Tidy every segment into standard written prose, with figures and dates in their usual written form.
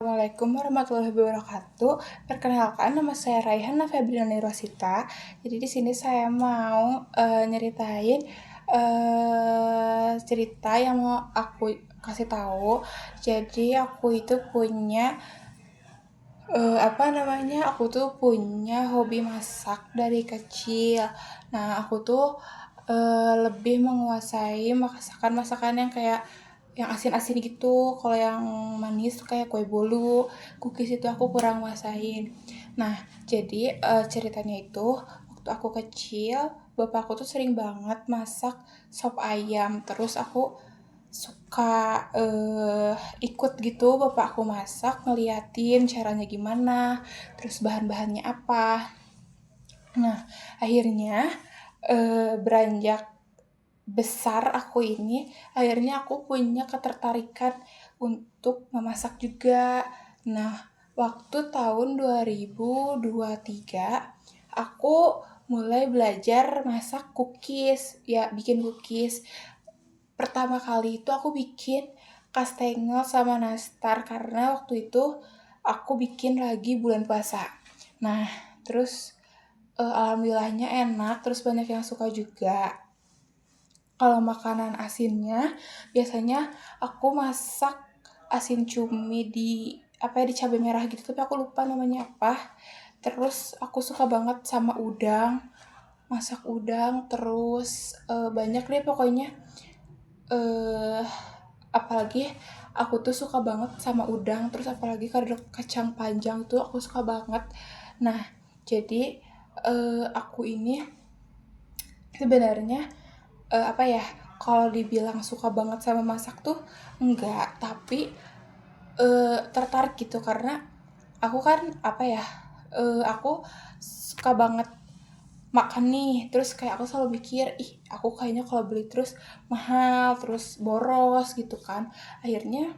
Assalamualaikum warahmatullahi wabarakatuh. Perkenalkan, nama saya Raihana Febriana Rosita. Jadi di sini saya mau nyeritain cerita yang mau aku kasih tahu. Jadi aku itu punya aku tuh punya hobi masak dari kecil. Nah, aku tuh lebih menguasai masakan-masakan yang kayak yang asin-asin gitu. Kalau yang manis kayak kue bolu, cookies itu aku kurang nguasain. Nah, jadi ceritanya itu waktu aku kecil, bapakku tuh sering banget masak sop ayam. Terus aku suka ikut gitu bapak aku masak, ngeliatin caranya gimana, terus bahan-bahannya apa. Nah, akhirnya beranjak besar aku ini, akhirnya aku punya ketertarikan untuk memasak juga. Nah, waktu tahun 2023 aku mulai belajar masak cookies, ya bikin cookies. Pertama kali itu aku bikin kastengel sama nastar karena waktu itu aku bikin lagi bulan puasa. Nah, terus alhamdulillahnya enak, terus banyak yang suka juga. Kalau makanan asinnya, biasanya aku masak asin cumi di di cabai merah gitu, tapi aku lupa namanya apa. Terus aku suka banget sama udang, masak udang, terus banyak deh pokoknya. eh Apalagi aku tuh suka banget sama udang, terus apalagi kalau kacang panjang tuh aku suka banget. Nah, jadi aku ini sebenarnya kalau dibilang suka banget sama masak tuh enggak, tapi tertarik gitu karena aku kan aku suka banget makan nih, terus kayak aku selalu mikir, aku kayaknya kalau beli terus mahal, terus boros gitu kan. Akhirnya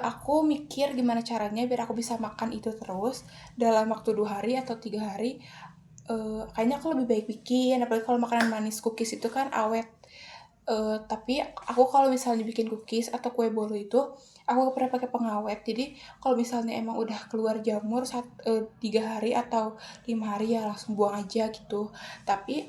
aku mikir gimana caranya biar aku bisa makan itu terus dalam waktu 2 hari atau 3 hari. Kayaknya aku lebih baik bikin, apalagi kalau makanan manis, cookies itu kan awet. Tapi aku kalau misalnya bikin cookies atau kue bolu itu aku gak pernah pakai pengawet. Jadi kalau misalnya emang udah keluar jamur 3 hari atau 5 hari ya langsung buang aja gitu. Tapi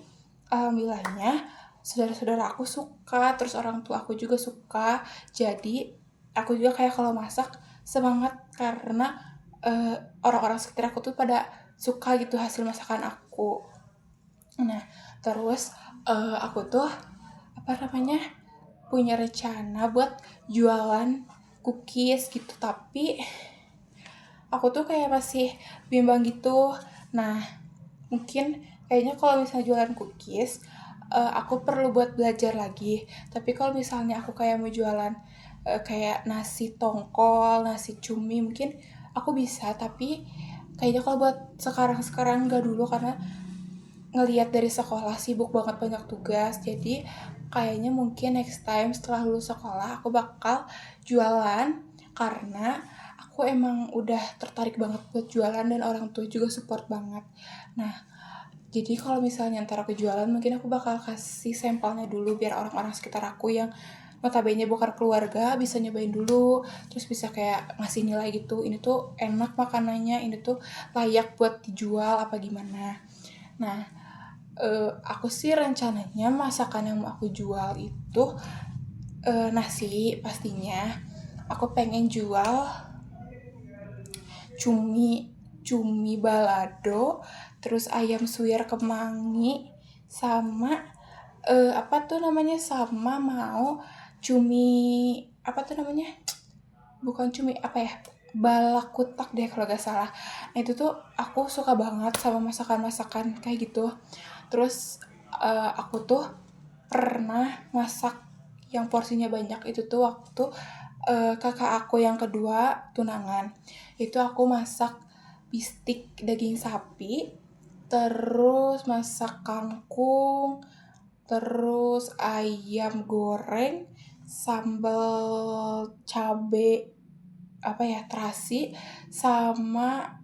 alhamdulillahnya saudara-saudara aku suka, terus orang tua aku juga suka. Jadi aku juga kayak kalau masak semangat karena eh, orang-orang sekitar aku tuh pada suka gitu hasil masakan aku. Nah, terus aku tuh punya rencana buat jualan cookies gitu, tapi aku tuh kayak masih bimbang gitu. Nah, mungkin kayaknya kalau misalnya jualan cookies aku perlu buat belajar lagi. Tapi kalau misalnya aku kayak mau jualan kayak nasi tongkol, nasi cumi, mungkin aku bisa. Tapi kayaknya kalau buat sekarang nggak dulu karena ngelihat dari sekolah sibuk banget, banyak tugas. Jadi kayaknya mungkin next time setelah lulus sekolah aku bakal jualan karena aku emang udah tertarik banget buat jualan dan orang tua juga support banget. Nah, jadi kalau misalnya ntar aku jualan mungkin aku bakal kasih sampelnya dulu biar orang-orang sekitar aku yang notabene bukan keluarga bisa nyobain dulu, terus bisa kayak ngasih nilai gitu, ini tuh enak makanannya, ini tuh layak buat dijual apa gimana. Nah, aku sih rencananya masakan yang mau aku jual itu nasi pastinya. Aku pengen jual cumi cumi balado, terus ayam suwir kemangi, sama sama mau cumi bukan cumi balak kutak deh kalau gak salah. Nah itu tuh aku suka banget sama masakan-masakan kayak gitu. Terus aku tuh pernah masak yang porsinya banyak itu tuh waktu kakak aku yang kedua tunangan. Itu aku masak bistik daging sapi, terus masak kangkung, terus ayam goreng, sambal cabe terasi, sama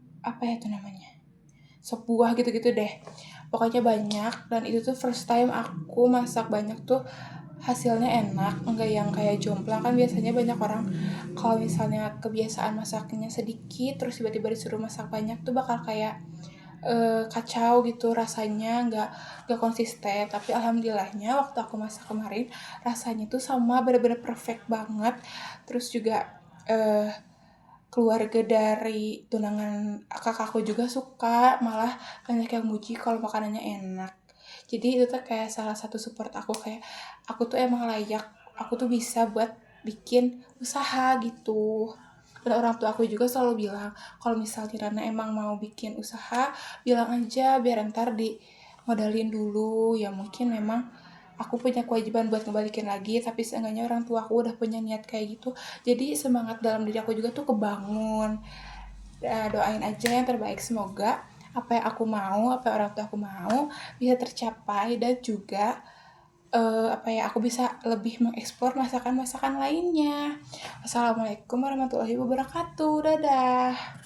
sop buah gitu-gitu deh. Pokoknya banyak, dan itu tuh first time aku masak banyak tuh hasilnya enak, enggak yang kayak jomplang. Kan biasanya banyak orang kalau misalnya kebiasaan masaknya sedikit terus tiba-tiba disuruh masak banyak tuh bakal kayak kacau gitu rasanya, nggak konsisten. Tapi alhamdulillahnya waktu aku masak kemarin rasanya tuh sama, bener-bener perfect banget. Terus juga keluarga dari tunangan kakakku juga suka, malah banyak yang muji kalau makanannya enak. Jadi itu tuh kayak salah satu support aku, kayak aku tuh emang layak, aku tuh bisa buat bikin usaha gitu. Dan orang tua aku juga selalu bilang kalau misalnya Rana emang mau bikin usaha, bilang aja biar ntar di modalin dulu. Ya mungkin memang aku punya kewajiban buat ngebalikin lagi, tapi seenggaknya orang tua aku udah punya niat kayak gitu, jadi semangat dalam diri aku juga tuh kebangun. Doain aja yang terbaik, semoga apa yang aku mau, apa yang orang tua aku mau bisa tercapai, dan juga aku bisa lebih mengeksplor masakan-masakan lainnya. Assalamualaikum warahmatullahi wabarakatuh. Dadah.